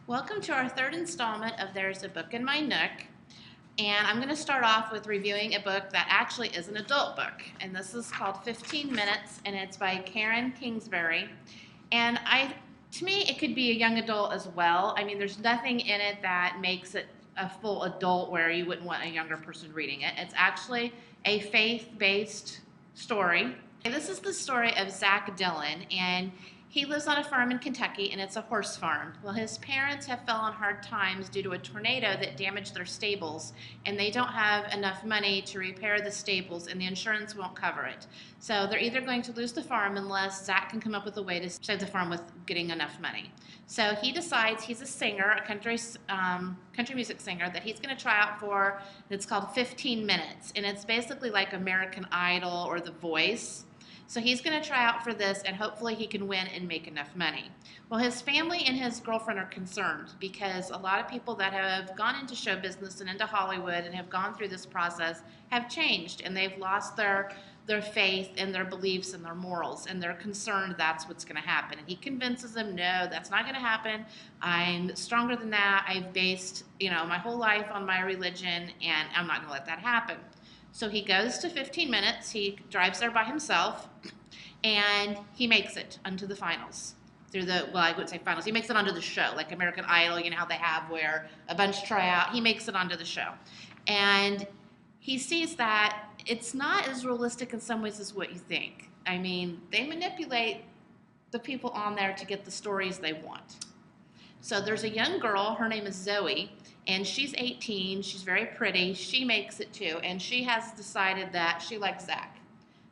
Welcome to our third installment of There's a Book in My Nook. And I'm going to start off with reviewing a book that actually is an adult book. And this is called 15 Minutes, and it's by Karen Kingsbury. And to me, it could be a young adult as well. I mean, there's nothing in it that makes it a full adult where you wouldn't want a younger person reading it. It's actually a faith-based story. This is the story of Zach Dillon, and he lives on a farm in Kentucky, and it's a horse farm. Well, his parents have fell on hard times due to a tornado that damaged their stables, and they don't have enough money to repair the stables, and the insurance won't cover it. So they're either going to lose the farm unless Zach can come up with a way to save the farm with getting enough money. So he decides he's a singer, a country music singer, that he's going to try out for. It's called 15 Minutes, and it's basically like American Idol or The Voice. So he's going to try out for this, and hopefully he can win and make enough money. Well, his family and his girlfriend are concerned because a lot of people that have gone into show business and into Hollywood and have gone through this process have changed, and they've lost their faith and their beliefs and their morals, and they're concerned that's what's going to happen. And he convinces them, no, that's not going to happen. I'm stronger than that. I've based, my whole life on my religion, and I'm not going to let that happen. So he goes to 15 Minutes, he drives there by himself, and he makes it onto the finals. I wouldn't say finals, he makes it onto the show, like American Idol, how they have where a bunch try out, he makes it onto the show. And he sees that it's not as realistic in some ways as what you think. I mean, they manipulate the people on there to get the stories they want. So there's a young girl, her name is Zoe, and she's 18, she's very pretty, she makes it too, and she has decided that she likes Zach.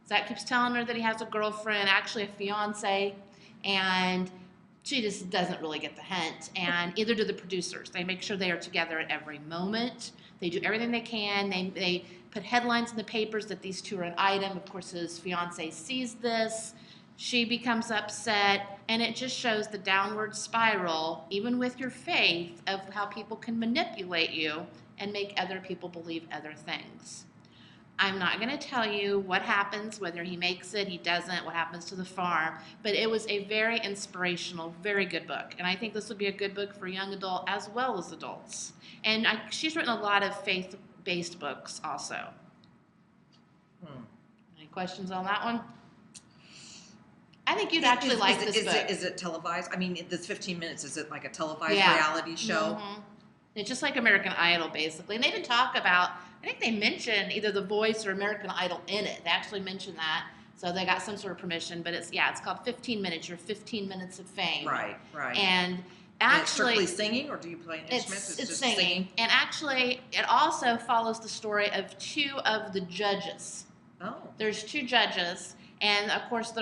Zach keeps telling her that he has a girlfriend, actually a fiance, and she just doesn't really get the hint, and either do the producers. They make sure they are together at every moment. They do everything they can. They put headlines in the papers that these two are an item. Of course, his fiance sees this. She becomes upset, and it just shows the downward spiral, even with your faith, of how people can manipulate you and make other people believe other things. I'm not going to tell you what happens, whether he makes it, he doesn't, what happens to the farm, but it was a very inspirational, very good book, and I think this would be a good book for young adult as well as adults. And she's written a lot of faith-based books also. Any questions on that one? I think you'd actually like this book. Is it televised? I mean, this 15 Minutes, is it like a televised reality show? Mm-hmm. It's just like American Idol, basically. And they even talk about, I think they mention either The Voice or American Idol in it. They actually mention that. So they got some sort of permission. But it's called 15 Minutes. Your 15 minutes of fame. Right. And actually, it's strictly singing, or do you play an instrument? It's just singing. And actually, it also follows the story of two of the judges. Oh. There's two judges. And, of course,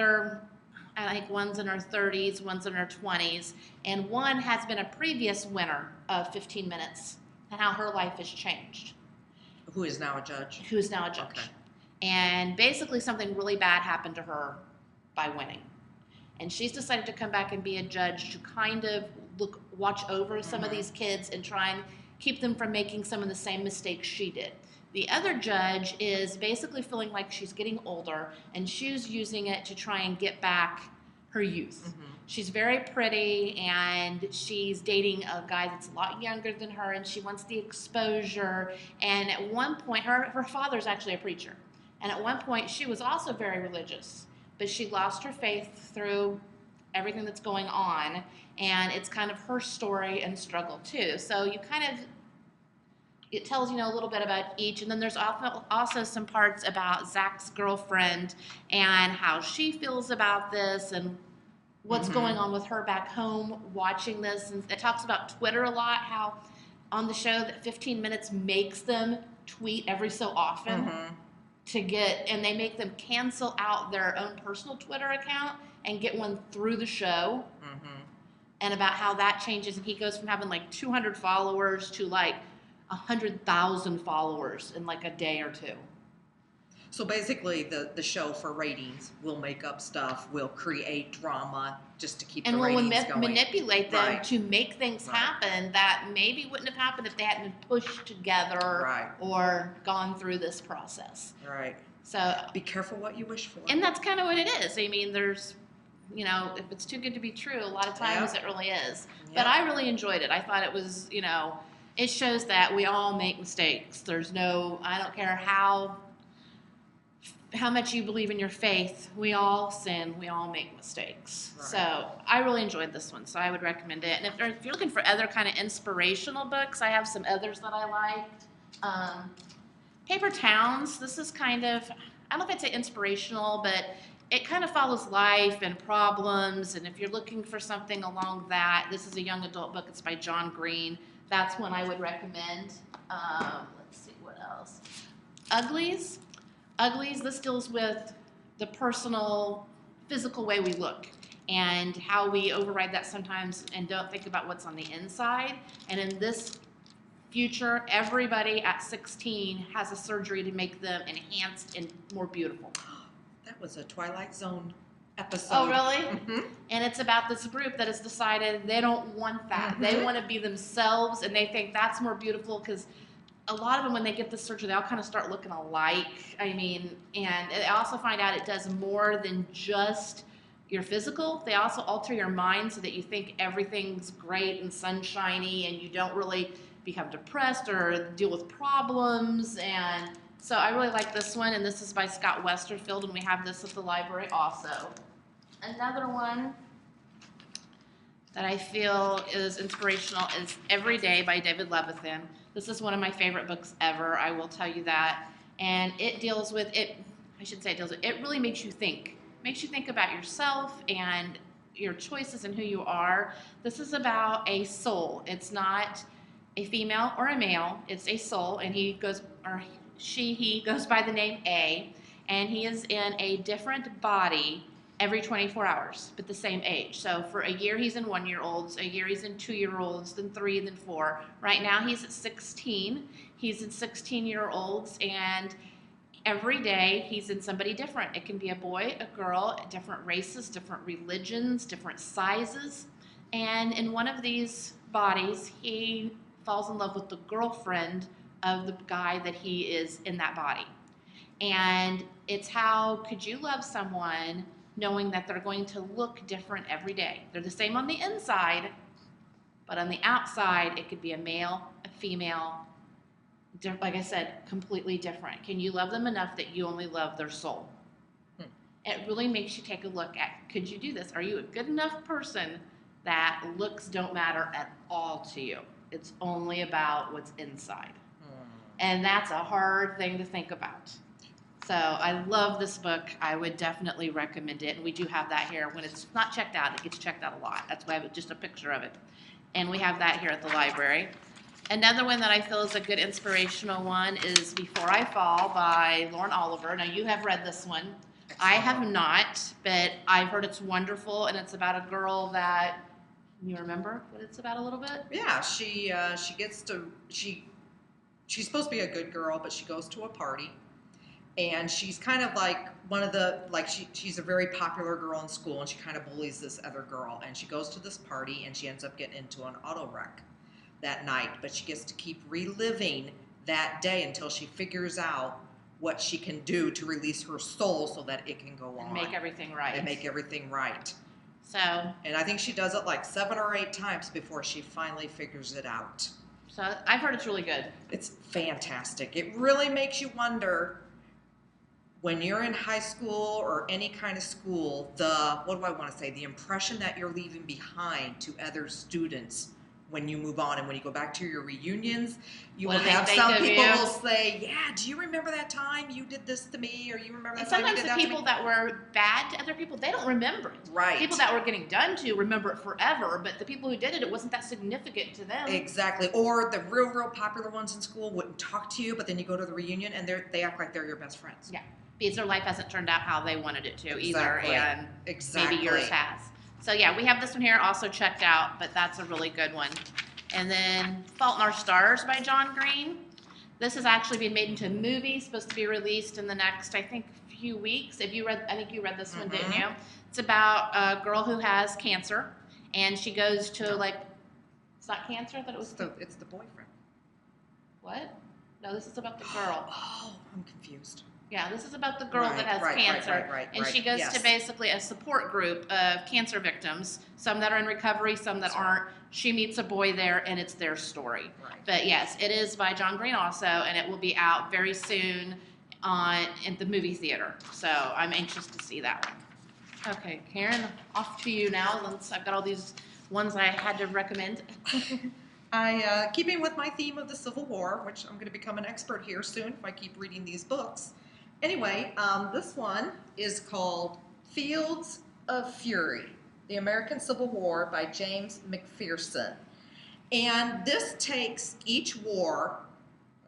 I think one's in her 30s, one's in her 20s, and one has been a previous winner of 15 Minutes, and how her life has changed. Who is now a judge? Okay. And basically something really bad happened to her by winning. And she's decided to come back and be a judge to kind of watch over some of these kids and try and keep them from making some of the same mistakes she did. The other judge is basically feeling like she's getting older, and she's using it to try and get back her youth. Mm-hmm. She's very pretty, and she's dating a guy that's a lot younger than her, and she wants the exposure. And at one point, her father's actually a preacher. And at one point, she was also very religious, but she lost her faith through everything that's going on, and it's kind of her story and struggle too. So it tells a little bit about each, and then there's also some parts about Zach's girlfriend and how she feels about this and what's going on with her back home watching this. And it talks about Twitter a lot, how on the show that 15 Minutes makes them tweet every so often and they make them cancel out their own personal Twitter account and get one through the show. And about how that changes, and he goes from having like 200 followers to like 100,000 followers in like a day or two. So basically, the show for ratings will make up stuff, will create drama just to keep the ratings going. And will manipulate them to make things happen that maybe wouldn't have happened if they hadn't been pushed together or gone through this process. Right. So be careful what you wish for. And that's kind of what it is. I mean, there's you know, if it's too good to be true, a lot of times it really is. Yep. But I really enjoyed it. I thought it was, you know, it shows that we all make mistakes. There's no, I don't care how much you believe in your faith, we all sin, we all make mistakes. Right. So I really enjoyed this one, so I would recommend it. And if you're looking for other kind of inspirational books, I have some others that I liked. Paper Towns, this is kind of, I don't know if I'd say inspirational, but it kind of follows life and problems. And if you're looking for something along that, this is a young adult book. It's by John Green. That's one I would recommend. Let's see, what else? Uglies. This deals with the personal, physical way we look and how we override that sometimes and don't think about what's on the inside. And in this future, everybody at 16 has a surgery to make them enhanced and more beautiful. That was a Twilight Zone episode. Oh, really? Mm-hmm. And it's about this group that has decided they don't want that. Mm-hmm. They want to be themselves, and they think that's more beautiful because a lot of them, when they get the surgery, they all kind of start looking alike. I mean, and I also find out it does more than just your physical. They also alter your mind so that you think everything's great and sunshiny, and you don't really become depressed or deal with problems. And so I really like this one, and this is by Scott Westerfield, and we have this at the library also. Another one that I feel is inspirational is Every Day by David Levithan. This is one of my favorite books ever, I will tell you that. And it deals with, it really makes you think. Makes you think about yourself and your choices and who you are. This is about a soul. It's not a female or a male, it's a soul, and he goes by the name A, and he is in a different body every 24 hours, but the same age. So for a year, he's in 1-year-olds, a year he's in 2-year-olds, then 3, then 4. Right now, he's at 16. He's in 16-year-olds, and every day, he's in somebody different. It can be a boy, a girl, different races, different religions, different sizes. And in one of these bodies, he falls in love with the girlfriend of the guy that he is in that body. And it's how could you love someone knowing that they're going to look different every day? They're the same on the inside, but on the outside, it could be a male, a female, like I said, completely different. Can you love them enough that you only love their soul? It really makes you take a look at, could you do this? Are you a good enough person that looks don't matter at all to you? It's only about what's inside. And that's a hard thing to think about. So I love this book. I would definitely recommend it. And we do have that here. When it's not checked out, it gets checked out a lot. That's why I have just a picture of it. And we have that here at the library. Another one that I feel is a good inspirational one is Before I Fall by Lauren Oliver. Now, you have read this one. I have not, but I've heard it's wonderful, and it's about a girl that, you remember what it's about a little bit? Yeah, she's supposed to be a good girl, but she goes to a party, and she's kind of like one of the, like she's a very popular girl in school, and she kind of bullies this other girl, and she goes to this party, and she ends up getting into an auto wreck that night, but she gets to keep reliving that day until she figures out what she can do to release her soul so that it can go on. And make everything right. And make everything right. So. And I think she does it like 7 or 8 times before she finally figures it out. So I've heard it's really good. It's fantastic. It really makes you wonder, when you're in high school or any kind of school, the impression that you're leaving behind to other students when you move on and when you go back to your reunions, you will have some people will say, yeah, do you remember that time you did this to me, or you remember that time you did that to me? Sometimes the people that were bad to other people, they don't remember it. Right. People that were getting done to remember it forever, but the people who did it wasn't that significant to them. Exactly. Or the real popular ones in school wouldn't talk to you, but then you go to the reunion and they act like they're your best friends. Yeah. Because their life hasn't turned out how they wanted it to either, and exactly. Maybe yours has. So yeah, we have this one here also checked out, but that's a really good one. And then Fault in Our Stars by John Green. This has actually been made into a movie, supposed to be released in the next, I think, few weeks. I think you read this one, didn't you? It's about a girl who has cancer, and she goes to it's not cancer. I thought it was. It's the boyfriend. What? No, this is about the girl. Oh, I'm confused. Yeah, this is about the girl Right, that has right, right, cancer, right, and she goes yes. to basically a support group of cancer victims, some that are in recovery, some that aren't. She meets a boy there, and it's their story. Right. But yes, it is by John Green also, and it will be out very soon in the movie theater. So I'm anxious to see that one. Okay, Karen, off to you now. Since I've got all these ones I had to recommend. Keeping with my theme of the Civil War, which I'm going to become an expert here soon if I keep reading these books. Anyway, this one is called Fields of Fury, The American Civil War by James McPherson. And this takes each war,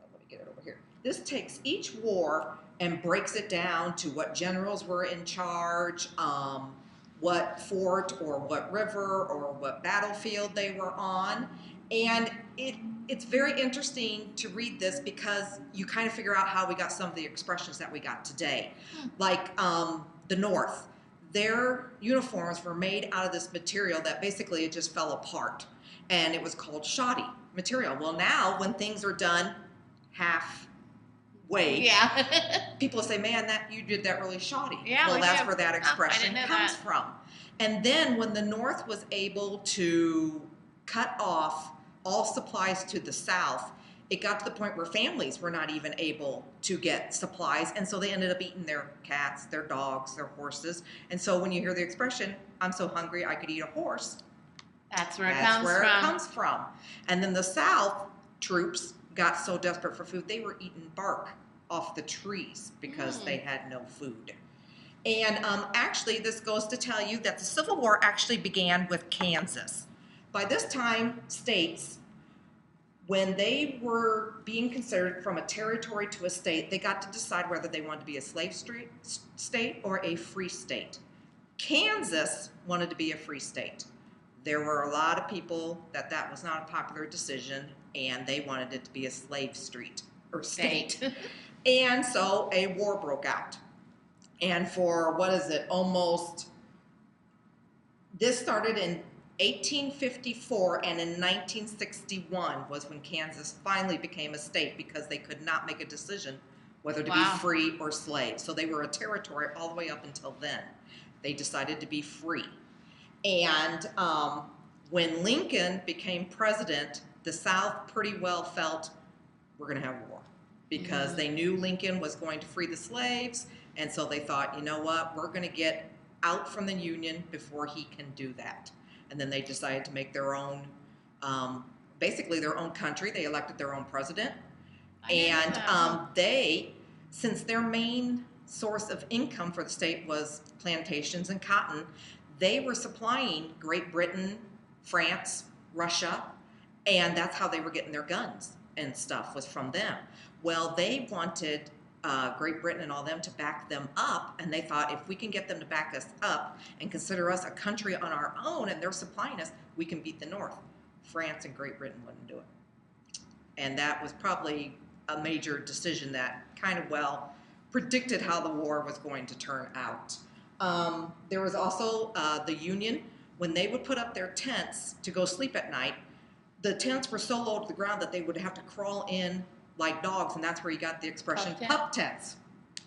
let me get it over here. This takes each war and breaks it down to what generals were in charge, what fort or what river or what battlefield they were on. And it's very interesting to read this because you kind of figure out how we got some of the expressions that we got today. Like the North, their uniforms were made out of this material that basically it just fell apart. And it was called shoddy material. Well, now when things are done halfway, Yeah. people say, man, that you did that really shoddy. Yeah, well, we that's do. where that expression I didn't know comes that. from. And then when the North was able to cut off all supplies to the South, it got to the point where families were not even able to get supplies, and so they ended up eating their cats, their dogs, their horses. And so when you hear the expression, I'm so hungry I could eat a horse, That's where it comes from. And then the South troops got so desperate for food, they were eating bark off the trees because they had no food. And actually, this goes to tell you that the Civil War actually began with Kansas. By this time, states, when they were being considered from a territory to a state, they got to decide whether they wanted to be a slave state or a free state. Kansas wanted to be a free state. There were a lot of people that was not a popular decision, and they wanted it to be a slave state. And so a war broke out. And for, this started in 1854, and in 1961 was when Kansas finally became a state because they could not make a decision whether to be free or slave. So they were a territory all the way up until then. They decided to be free. And when Lincoln became president, the South pretty well felt we're going to have war because they knew Lincoln was going to free the slaves, and so they thought, you know what, we're going to get out from the Union before he can do that. And then they decided to make their own, basically their own country. They elected their own president. And since their main source of income for the state was plantations and cotton, they were supplying Great Britain, France, Russia, and that's how they were getting their guns and stuff, was from them. Well, they wanted Great Britain and all them to back them up, and they thought if we can get them to back us up and consider us a country on our own and they're supplying us, we can beat the North. France and Great Britain wouldn't do it. And that was probably a major decision that kind of predicted how the war was going to turn out. There was also the Union. When they would put up their tents to go sleep at night, the tents were so low to the ground that they would have to crawl in like dogs, and that's where you got the expression pup tents,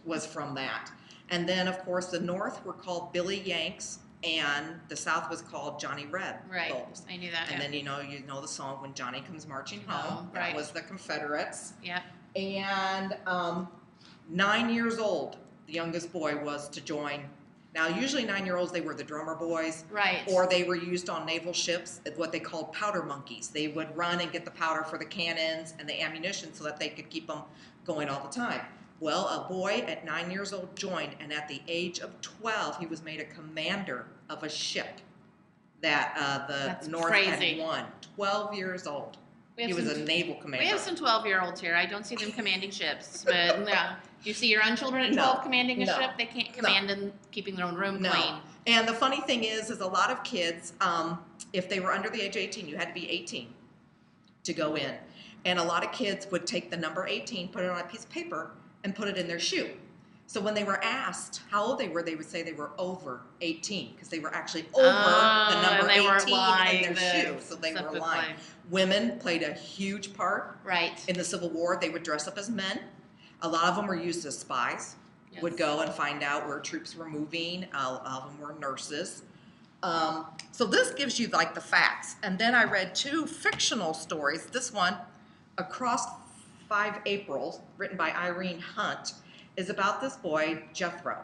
was from that. And then, of course, the North were called Billy Yanks, and the South was called Johnny Red. Right, I knew that. And then you know the song When Johnny Comes Marching Home. That was the Confederates. Yep. And 9 years old, the youngest boy was to join. Now, usually 9-year-olds, they were the drummer boys. Right. Or they were used on naval ships, what they called powder monkeys. They would run and get the powder for the cannons and the ammunition so that they could keep them going all the time. Well, a boy at 9 years old joined, and at the age of 12, he was made a commander of a ship that the North had won. 12 years old. He was a naval commander. We have some 12-year-olds here. I don't see them commanding ships, but no. You see your own children at 12 commanding a ship? They can't command and keeping their own room clean. And the funny thing is a lot of kids, if they were under the age of 18, you had to be 18 to go in. And a lot of kids would take the number 18, put it on a piece of paper, and put it in their shoe. So when they were asked how old they were, they would say they were over 18 because they were actually over the number 18 in their shoe. So they were lying. Women played a huge part in the Civil War. They would dress up as men. A lot of them were used as spies. would go and find out where troops were moving. All of them were nurses. So this gives you like the facts. And then I read 2 fictional stories. This one, Across 5 Aprils, written by Irene Hunt, is about this boy, Jethro.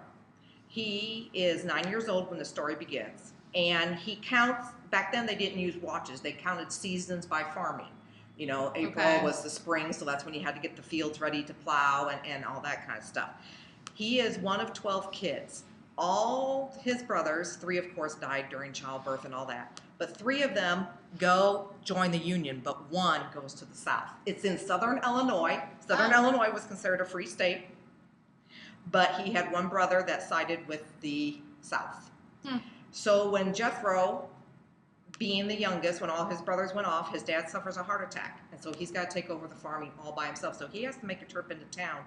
He is 9 years old when the story begins. And he counts, back then they didn't use watches. They counted seasons by farming. You know, April was the spring, so that's when you had to get the fields ready to plow and all that kind of stuff. He is one of 12 kids. All his brothers, 3 of course died during childbirth and all that, but 3 of them go join the Union, but 1 goes to the South. It's in southern Illinois. Illinois was considered a free state, but he had 1 brother that sided with the South. So when Jethro, being the youngest, when all his brothers went off, his dad suffers a heart attack, and so he's got to take over the farming all by himself. So he has to make a trip into town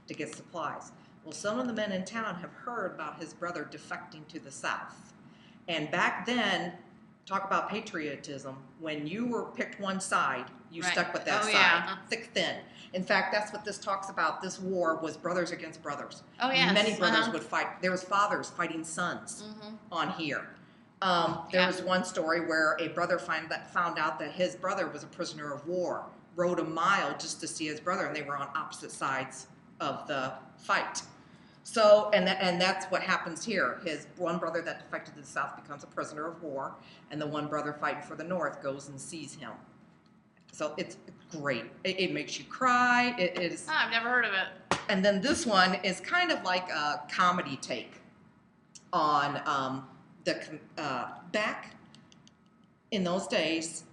to get supplies. Well, some of the men in town have heard about his brother defecting to the South. And back then, talk about patriotism, when you were picked one side, you stuck with that side, thick, thin. In fact, that's what this talks about. This war was brothers against brothers. Oh, yes. Many brothers would fight. There was fathers fighting sons on here. There was one story where a brother found out that his brother was a prisoner of war, rode a mile just to see his brother, and they were on opposite sides of the fight. So, and that's what happens here. His one brother that defected to the South becomes a prisoner of war, and the one brother fighting for the North goes and sees him. So it's great. It makes you cry. It is. Oh, I've never heard of it. And then this one is kind of like a comedy take on back in those days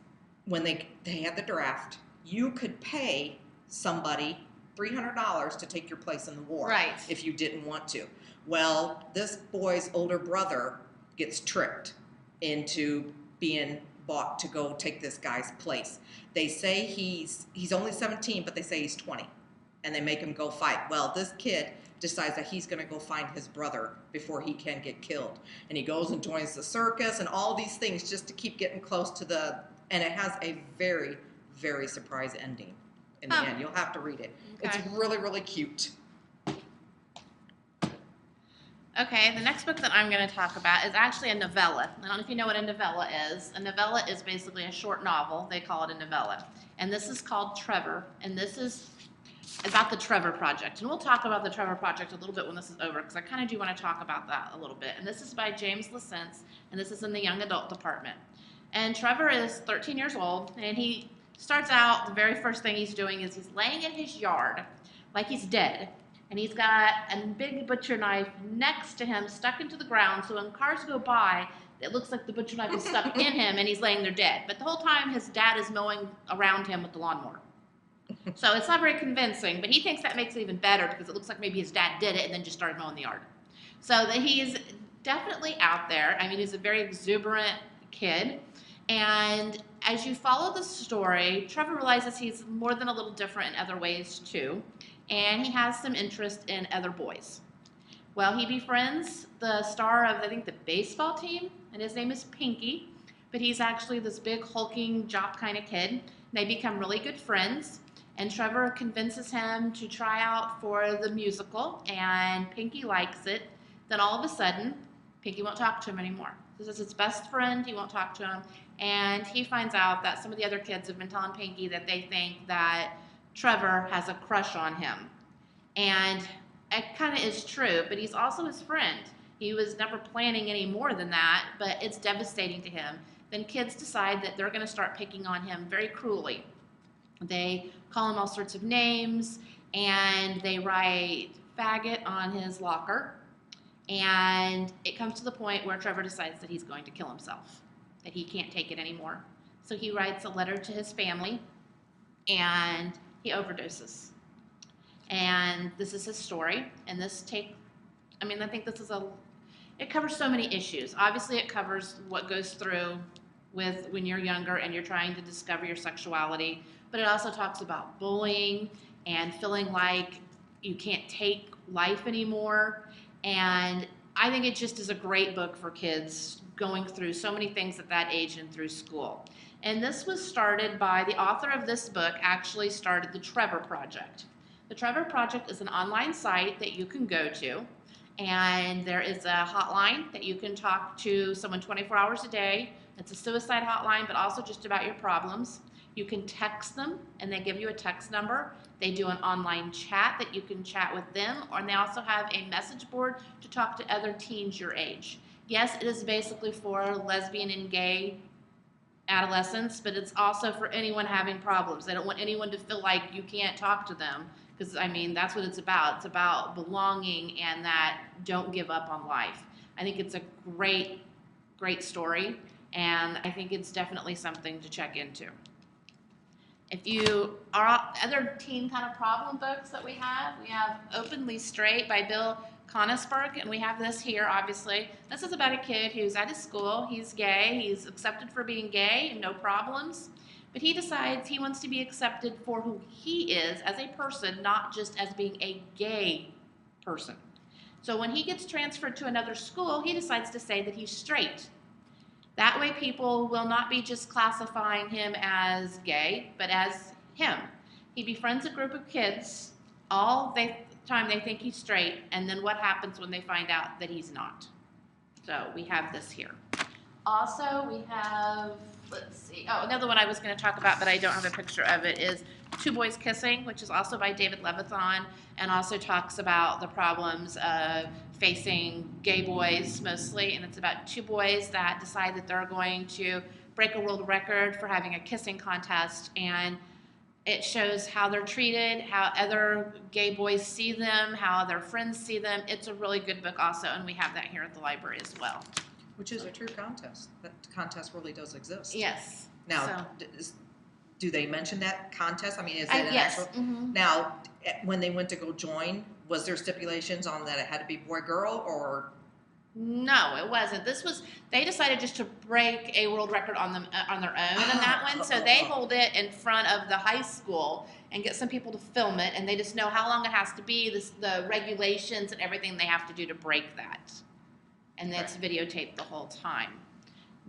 when they had the draft. You could pay somebody $300 to take your place in the war, if you didn't want to. Well, this boy's older brother gets tricked into being bought to go take this guy's place. They say he's only 17, but they say he's 20, and they make him go fight. Well, this kid decides that he's going to go find his brother before he can get killed, and he goes and joins the circus and all these things just to keep getting close to the. And it has a very, very surprise ending. In the end, you'll have to read it. It's really, really cute. Okay, the next book that I'm going to talk about is actually a novella. I don't know if you know what a novella is. A novella is basically a short novel. They call it a novella. And this is called Trevor, and this is about the Trevor Project. And we'll talk about the Trevor Project a little bit when this is over, because I kind of do want to talk about that a little bit. And this is by James Lesence, and this is in the young adult department. And Trevor is 13 years old, and he starts out, the very first thing he's doing is he's laying in his yard like he's dead. And he's got a big butcher knife next to him, stuck into the ground, so when cars go by, it looks like the butcher knife is stuck in him and he's laying there dead. But the whole time, his dad is mowing around him with the lawnmower. So it's not very convincing, but he thinks that makes it even better because it looks like maybe his dad did it and then just started mowing the yard. So that he's definitely out there. I mean, he's a very exuberant kid. And as you follow the story, Trevor realizes he's more than a little different in other ways too, and he has some interest in other boys. Well, he befriends the star of, I think, the baseball team, and his name is Pinky, but he's actually this big, hulking, jock kind of kid. They become really good friends, and Trevor convinces him to try out for the musical, and Pinky likes it. Then all of a sudden, Pinky won't talk to him anymore. This is his best friend. He won't talk to him. And he finds out that some of the other kids have been telling Pinky that they think that Trevor has a crush on him. And it kind of is true, but he's also his friend. He was never planning any more than that, but it's devastating to him. Then kids decide that they're going to start picking on him very cruelly. They call him all sorts of names, and they write faggot on his locker. And it comes to the point where Trevor decides that he's going to kill himself, that he can't take it anymore. So he writes a letter to his family, and he overdoses. And this is his story, and I think this is it covers so many issues. Obviously, it covers what goes through with when you're younger and you're trying to discover your sexuality, but it also talks about bullying and feeling like you can't take life anymore. And I think it just is a great book for kids going through so many things at that age and through school. And this was started by the author of this book, actually started the Trevor Project. The Trevor Project is an online site that you can go to, and there is a hotline that you can talk to someone 24 hours a day. It's a suicide hotline, but also just about your problems. You can text them, and they give you a text number. They do an online chat that you can chat with them, and they also have a message board to talk to other teens your age. Yes, it is basically for lesbian and gay adolescents, but it's also for anyone having problems. They don't want anyone to feel like you can't talk to them, because I mean that's what it's about. It's about belonging and that don't give up on life. I think it's a great story, and I think it's definitely something to check into. If you are other teen kind of problem books that we have Openly Straight by Bill Conisberg, and we have this here, obviously. This is about a kid who's at his school. He's gay. He's accepted for being gay and no problems. But he decides he wants to be accepted for who he is as a person, not just as being a gay person. So when he gets transferred to another school, he decides to say that he's straight. That way people will not be just classifying him as gay, but as him. He befriends a group of kids. All the time they think he's straight, and then what happens when they find out that he's not? So we have this here. Also, we have, let's see, another one I was going to talk about, but I don't have a picture of it, is Two Boys Kissing, which is also by David Levithan, and also talks about the problems of facing gay boys mostly, and it's about two boys that decide that they're going to break a world record for having a kissing contest, and it shows how they're treated, how other gay boys see them, how their friends see them. It's a really good book also, and we have that here at the library as well. Which is a true contest. That contest really does exist. Yes. Now, do they mention that contest? I mean, is it an yes. actual? Mm-hmm. Now, when they went to go join, was there stipulations on that it had to be boy girl or? No, it wasn't. They decided just to break a world record on them on their own in that one. So they hold it in front of the high school and get some people to film it, and they just know how long it has to be, the regulations and everything they have to do to break that. And that's videotaped the whole time.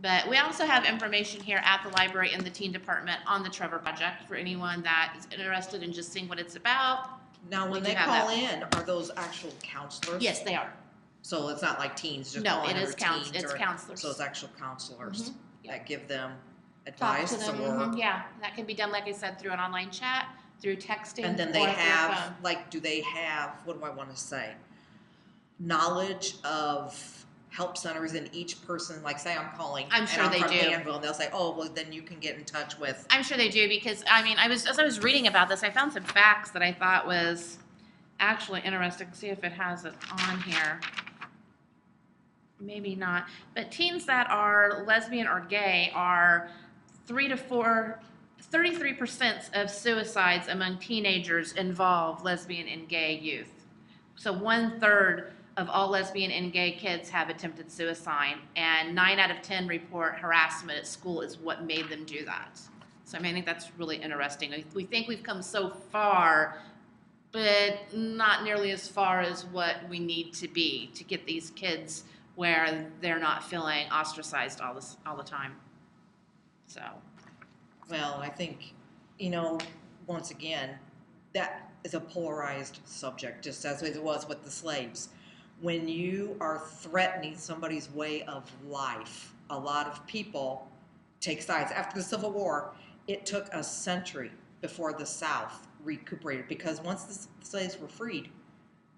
But we also have information here at the library in the teen department on the Trevor Project for anyone that is interested in just seeing what it's about. Now, when they call in, are those actual counselors? Yes, they are. So it's not like teens just No, calling it is teens it's counselors. So it's actual counselors that give them Talk advice to them. or Yeah, that can be done, like I said, through an online chat, through texting, and then they or have phone. like, do they have, what do I want to say, knowledge of help centers in each person? Like, say I'm calling, I'm sure they from do. Danville, and they'll say, oh, well, then you can get in touch with. I'm sure they do, because I mean, as I was reading about this, I found some facts that I thought was actually interesting. See if it has it on here. Maybe not. But teens that are lesbian or gay are 33% of suicides among teenagers involve lesbian and gay youth. So 1/3 of all lesbian and gay kids have attempted suicide, and 9 out of 10 report harassment at school is what made them do that. So I mean, I think that's really interesting. We think we've come so far, but not nearly as far as what we need to be to get these kids where they're not feeling ostracized all the time. So. Well, I think, once again, that is a polarized subject, just as it was with the slaves. When you are threatening somebody's way of life, a lot of people take sides. After the Civil War, it took a century before the South recuperated, because once the slaves were freed,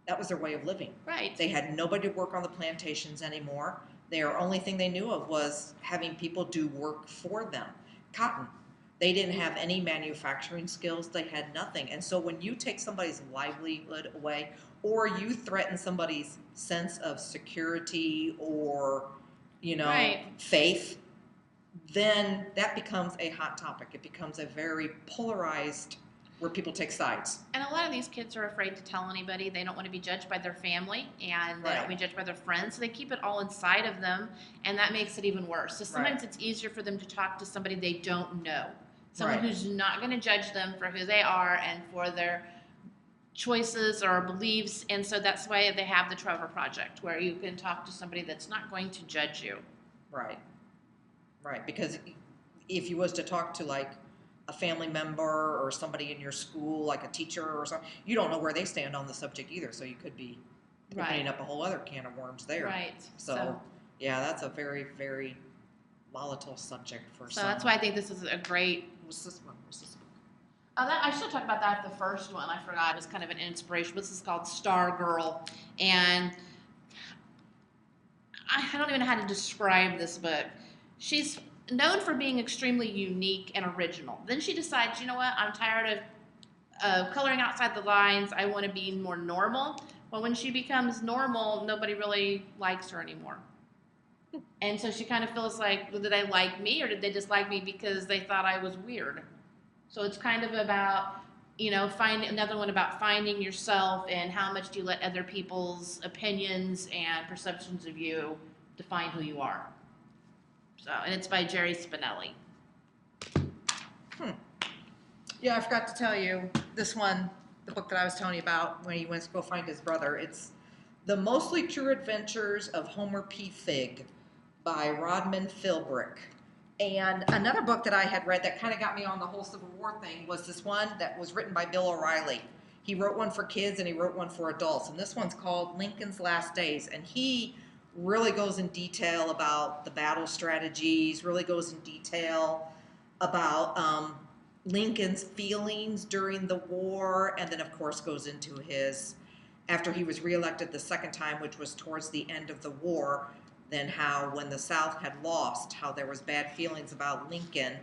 that was their way of living. Right. They had nobody to work on the plantations anymore. Their only thing they knew of was having people do work for them. Cotton. They didn't have any manufacturing skills. They had nothing. And so when you take somebody's livelihood away, or you threaten somebody's sense of security or, faith, then that becomes a hot topic. It becomes a very polarized, where people take sides. And a lot of these kids are afraid to tell anybody. They don't want to be judged by their family, and they don't want to be judged by their friends, so they keep it all inside of them, and that makes it even worse. So sometimes it's easier for them to talk to somebody they don't know, someone who's not going to judge them for who they are and for their choices or beliefs, and so that's why they have the Trevor Project, where you can talk to somebody that's not going to judge you. Right, because if you was to talk to, like, a family member or somebody in your school, like a teacher or something. You don't know where they stand on the subject either, so you could be opening up a whole other can of worms there. Right. So yeah, that's a very, very volatile subject for So some. that's why I think this is a great. What's this one? I should talk about that. The first one I forgot. It was kind of an inspiration. This is called Star Girl, and I don't even know how to describe this book. She's known for being extremely unique and original. Then she decides, you know what? I'm tired of coloring outside the lines. I want to be more normal. Well, when she becomes normal, nobody really likes her anymore. And so she kind of feels like, well, did they like me, or did they just like me because they thought I was weird? So it's kind of about, another one about finding yourself and how much do you let other people's opinions and perceptions of you define who you are. So, and it's by Jerry Spinelli. Yeah, I forgot to tell you, this one, the book that I was telling you about when he went to go find his brother, it's The Mostly True Adventures of Homer P. Figg by Rodman Philbrick. And another book that I had read that kind of got me on the whole Civil War thing was this one that was written by Bill O'Reilly. He wrote one for kids and he wrote one for adults. And this one's called Lincoln's Last Days. And he really goes in detail about the battle strategies, really goes in detail about Lincoln's feelings during the war, and then, of course, goes into his, after he was reelected the second time, which was towards the end of the war, then how when the South had lost, how there was bad feelings about Lincoln,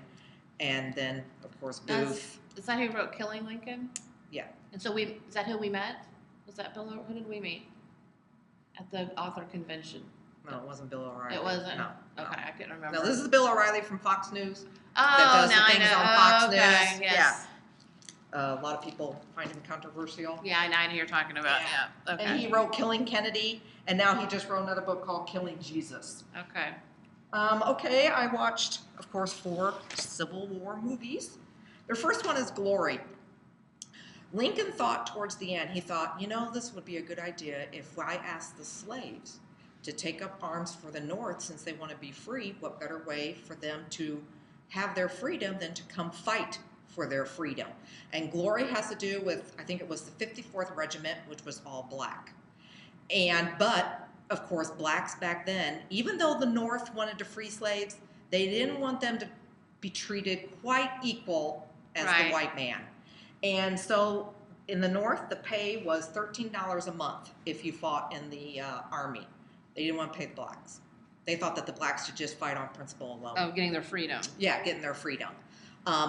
and then of course Booth. Is that who wrote Killing Lincoln? Yeah. And so is that who we met? Was that Bill? Who did we meet at the author convention? No, it wasn't Bill O'Reilly. It wasn't. No. Okay, I couldn't remember. No, this is Bill O'Reilly from Fox News. Oh, that does now the things I know. on Fox okay, News. Yes. Yeah. A lot of people find him controversial. Yeah, I know who you're talking about. Yeah. Okay. And he wrote Killing Kennedy, and now he just wrote another book called Killing Jesus. Okay. Okay, I watched, of course, 4 Civil War movies. The first one is Glory. Lincoln thought towards the end, he thought, this would be a good idea if I asked the slaves to take up arms for the North since they want to be free. What better way for them to have their freedom than to come fight for their freedom? And Glory has to do with, I think it was the 54th Regiment, which was all black. But, of course, blacks back then, even though the North wanted to free slaves, they didn't want them to be treated quite equal as the white man. And so in the North, the pay was $13 a month if you fought in the Army. They didn't want to pay the blacks. They thought that the blacks should just fight on principle alone. Oh, getting their freedom. Yeah, getting their freedom.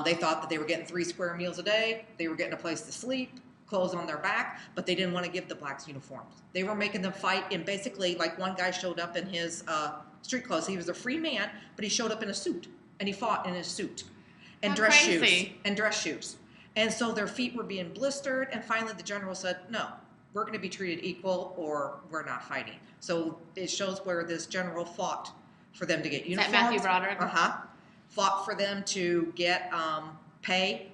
They thought that they were getting 3 square meals a day. They were getting a place to sleep, clothes on their back, but they didn't want to give the blacks uniforms. They were making them fight in basically, like one guy showed up in his street clothes. He was a free man, but he showed up in a suit, and he fought in his suit and dress shoes. And so their feet were being blistered, and finally the general said, no, we're going to be treated equal or we're not fighting. So it shows where this general fought for them to get uniforms. Is that Matthew Broderick? Fought for them to get pay.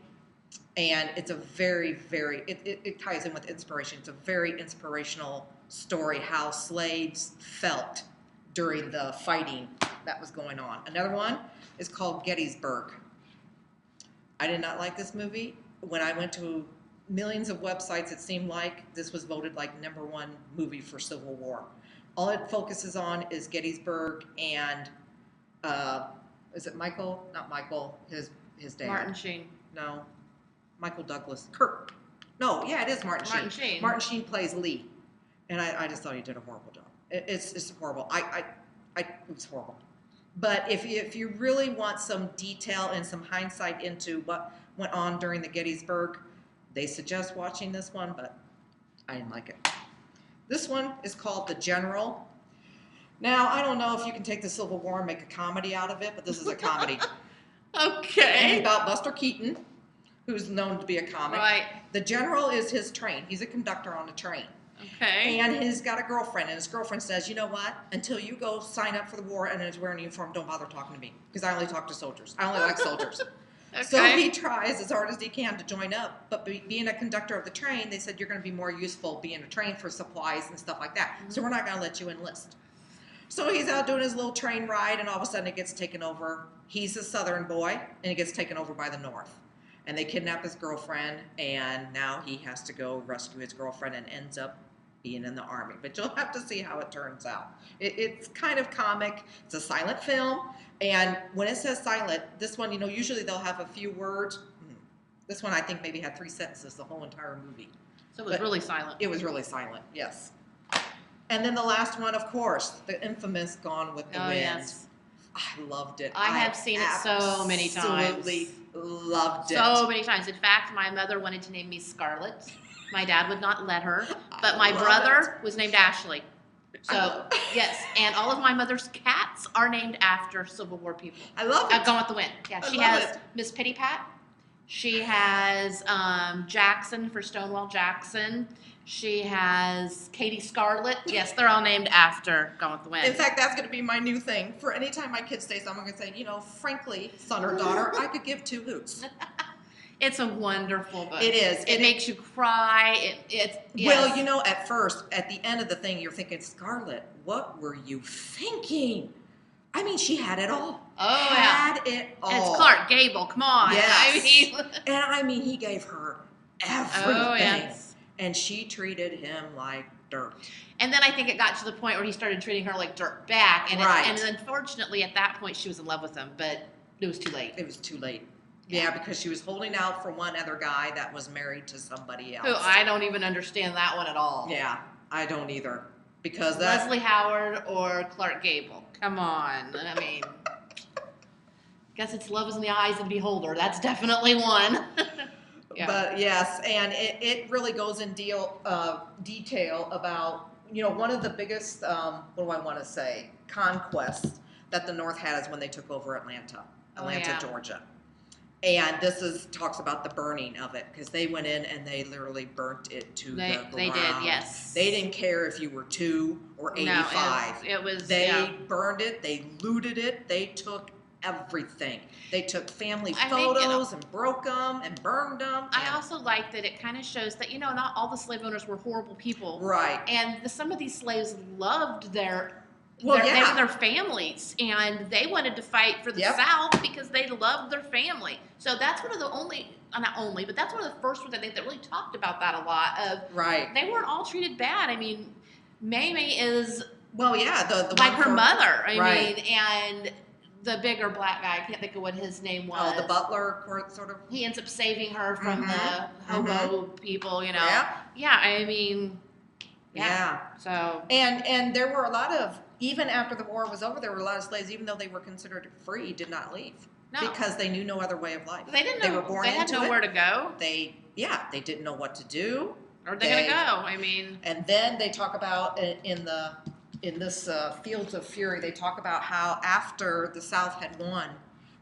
And it's a very, very, it ties in with inspiration. It's a very inspirational story how slaves felt during the fighting that was going on. Another one is called Gettysburg. I did not like this movie. When I went to millions of websites, it seemed like this was voted like #1 movie for Civil War. All it focuses on is Gettysburg and, is it Michael? Not Michael, his dad. Martin Sheen. No. Michael Douglas. Kirk. No, yeah, it is Martin Sheen. Martin Sheen plays Lee. And I just thought he did a horrible job. It's horrible. It was horrible. But if you really want some detail and some hindsight into what went on during the Gettysburg, they suggest watching this one, but I didn't like it. This one is called The General. Now, I don't know if you can take the Civil War and make a comedy out of it, but this is a comedy. Okay. And it's about Buster Keaton, who's known to be a comic. Right. The General is his train. He's a conductor on a train. Okay. And he's got a girlfriend, and his girlfriend says, you know what? Until you go sign up for the war and is wearing a uniform, don't bother talking to me, because I only talk to soldiers. I only like soldiers. Okay. So he tries as hard as he can to join up, but being a conductor of the train, they said you're going to be more useful being a train for supplies and stuff like that. So we're not going to let you enlist. So he's out doing his little train ride, and all of a sudden it gets taken over. He's a southern boy, and it gets taken over by the North. and they kidnap his girlfriend, and now he has to go rescue his girlfriend and ends up being in the army. But you'll have to see how it turns out. It's kind of comic. It's a silent film, and when it says silent, this one, usually they'll have a few words. This one I think maybe had 3 sentences the whole entire movie. So it was really silent. It was really silent, yes. And then the last one, of course, the infamous Gone with the Wind. Yes. I loved it. I have seen it so many times. Absolutely loved it. So many times. In fact, my mother wanted to name me Scarlet. My dad would not let her. But my brother was named Ashley. So, yes. And all of my mother's cats are named after Civil War people. I love it. Gone with the Wind. Yeah, she has Miss Pitty Pat. She has Jackson for Stonewall Jackson. She has Katie Scarlet. Yes, they're all named after Gone with the Wind. In fact, that's going to be my new thing. For any time my kids say something, I'm going to say, frankly, son or daughter, I could give 2 hoots. It's a wonderful book. It is. It makes you cry. Yes. Well, at first, at the end of the thing, you're thinking, Scarlet, what were you thinking? I mean, she had it all. Oh, had it all. And it's Clark Gable. Come on. Yes. I mean, he gave her everything. Oh, yes. And she treated him like dirt. And then I think it got to the point where he started treating her like dirt back. And right. And unfortunately, at that point, she was in love with him. But it was too late. It was too late. Yeah, because she was holding out for one other guy that was married to somebody else. Who I don't even understand that one at all. Yeah, I don't either. Because Leslie Howard or Clark Gable. Come on. I mean, guess it's love is in the eyes of the beholder. That's definitely one. Yeah. But yes, and it really goes in detail about, one of the biggest, what do I want to say, conquests that the North had is when they took over Atlanta, Georgia. And this talks about the burning of it, because they went in and they literally burnt it to the ground. They did, yes. They didn't care if you were 2 or 85. No, it was. They burned it. They looted it. They took everything. They took family photos and broke them and burned them. I also like that it kind of shows that, not all the slave owners were horrible people. Right. And some of these slaves loved their families, and they wanted to fight for the South because they loved their family. So that's one of the but that's one of the first ones I think that really talked about that a lot. Right. They weren't all treated bad. I mean, Mamie is the like her mother. I mean, and the bigger black guy, I can't think of what his name was. Oh, the butler, sort of. He ends up saving her from the hobo people. Yeah. Yeah. I mean. Yeah. So. And there were a lot of. Even after the war was over, there were a lot of slaves, even though they were considered free, did not leave. No. Because they knew no other way of life. They didn't know. They were born into it. They had nowhere to go. They didn't know what to do. Or they're going to go, I mean. And then they talk about, in this Fields of Fury, they talk about how after the South had won,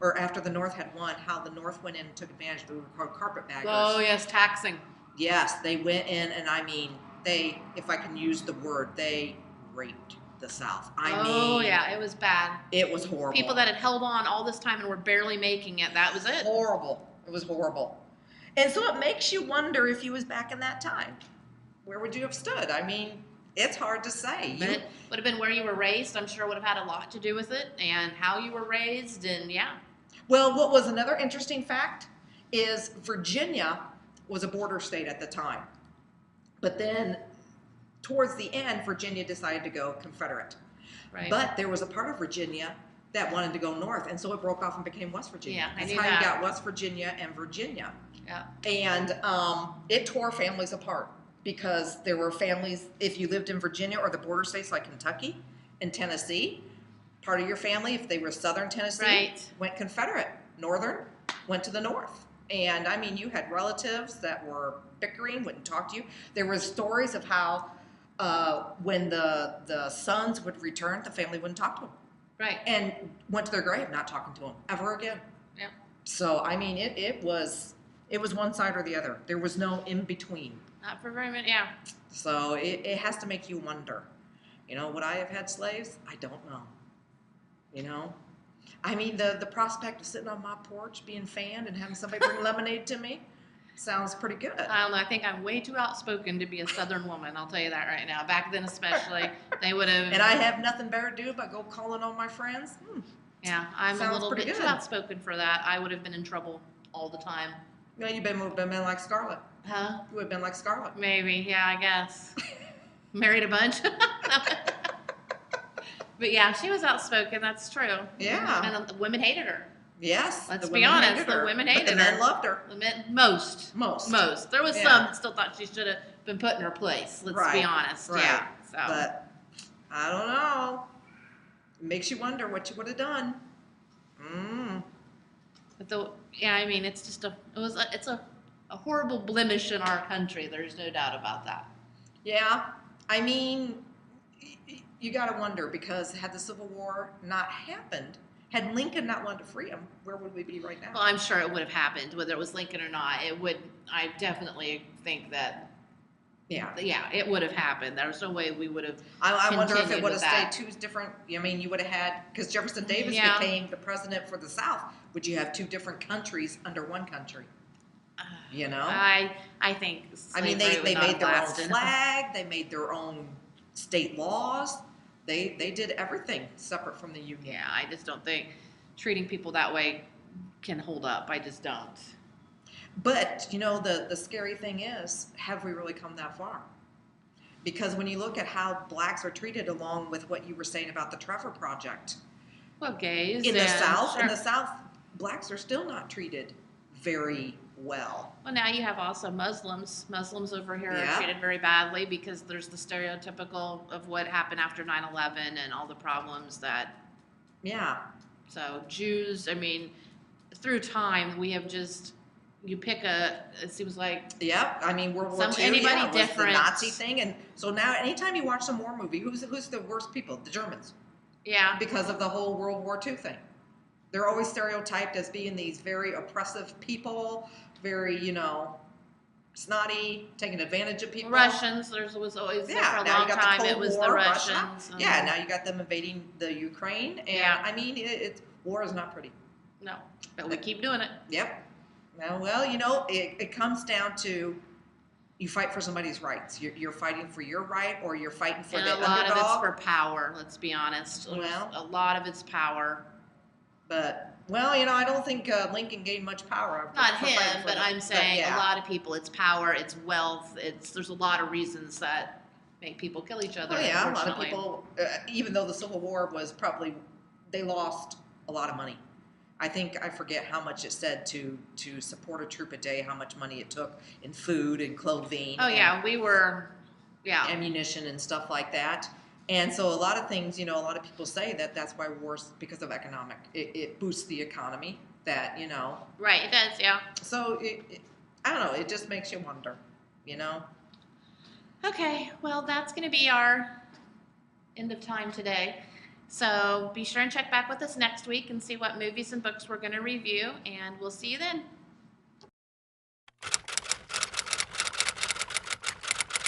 or after the North had won, how the North went in and took advantage. They were called carpetbaggers. Oh, yes, taxing. Yes, they went in, and I mean, if I can use the word, they raped the South. Oh, yeah, it was bad. It was horrible. People that had held on all this time and were barely making it, that was it. Horrible. It was horrible. And so it makes you wonder if you was back in that time. Where would you have stood? I mean, it's hard to say. But it would have been where you were raised. I'm sure would have had a lot to do with it, and how you were raised, and yeah. Well, what was another interesting fact is Virginia was a border state at the time. But then towards the end, Virginia decided to go Confederate. Right. But there was a part of Virginia that wanted to go north, and so it broke off and became West Virginia. Yeah, That's how you got West Virginia and Virginia. Yeah. And it tore families apart, because there were families, if you lived in Virginia or the border states like Kentucky and Tennessee, part of your family, if they were Southern Tennessee, went Confederate. Northern went to the North. And I mean, you had relatives that were bickering, wouldn't talk to you. There were stories of how when the sons would return, the family wouldn't talk to them. Right. And went to their grave not talking to them ever again. Yeah. So, I mean, it was one side or the other. There was no in between. Not for very many, yeah. So it has to make you wonder. Would I have had slaves? I don't know. I mean, the prospect of sitting on my porch being fanned and having somebody bring lemonade to me sounds pretty good. I don't know. I think I'm way too outspoken to be a Southern woman. I'll tell you that right now. Back then especially, they would have... And I have nothing better to do but go calling on my friends? Yeah, I'm a little bit too outspoken for that. I would have been in trouble all the time. Yeah, you would have been like Scarlett. Huh? You would have been like Scarlett. Maybe, yeah, I guess. Married a bunch. But yeah, she was outspoken. That's true. Yeah. And the women hated her. Yes. Let's the be women honest, hated the her, women but hated the men her. loved her. The men, most. Most. There was Yeah. some that still thought she should have been put in her place. Let's be Right, honest. right. Yeah. So. But I don't know. It makes you wonder what you would have done. But I mean, it's just it's a horrible blemish in our country. There's no doubt about that. Yeah. I mean, you got to wonder, because had the Civil War not happened, had Lincoln not wanted to free him, where would we be right now? Well, I'm sure it would have happened, whether it was Lincoln or not. It would. I definitely think that. Yeah. Yeah, it would have happened. There's no way we would have. I wonder if it continued would have with that. stayed two different. I mean, you would have had, because Jefferson Davis Yeah. became the president for the South. Would you have two different countries under one country? You know? I think. I mean, slavery they would not made their own have lasted. flag. They made their own state laws. They did everything separate from the Union. Yeah, I just don't think treating people that way can hold up. I just don't. But, you know, the scary thing is, have we really come that far? Because when you look at how blacks are treated, along with what you were saying about the Trevor Project, Well, gays in the and- South, sure. in the South, blacks are still not treated very well. Well, now you have also Muslims. Muslims over here Yeah. are treated very badly because there's the stereotypical of what happened after 9/11 and all the problems that. Yeah. So Jews, I mean, through time we have just. You pick it seems like. Yep. I mean, World War II, Anybody was different. the Nazi thing, and so now anytime you watch some war movie, who's the worst people? The Germans, Yeah. because of the whole World War II thing. They're always stereotyped as being these very oppressive people, very, you know, snotty, taking advantage of people. Russians, was always there Yeah, for a now long you got time. the It Cold was War, the Russia. Russians. Yeah, now you got them invading the Ukraine, and Yeah. I mean, war is not pretty. No, but we keep doing it. Yep. Well, you know, it comes down to you fight for somebody's rights. You're fighting for your right, or you're fighting for And the a lot of it's underdog. for power. Let's be honest. Well. A lot of it's power. But, well, you know, I don't think Lincoln gained much power. Not for fighting him, for but the- I'm saying yeah. a lot of people. It's power. It's wealth. There's a lot of reasons that make people kill each other. Oh, yeah, a lot of unfortunately. people, even though the Civil War was probably, they lost a lot of money. I think, I forget how much it said to support a troop a day, how much money it took in food and clothing. Oh and yeah, we were. Yeah. ammunition and stuff like that. And so a lot of things, you know, a lot of people say that that's why wars, because of economic, it boosts the economy, that, you know. Right. It does. Yeah. So, I don't know, it just makes you wonder, you know. Okay. Well, that's going to be our end of time today. So be sure and check back with us next week and see what movies and books we're going to review, and we'll see you then.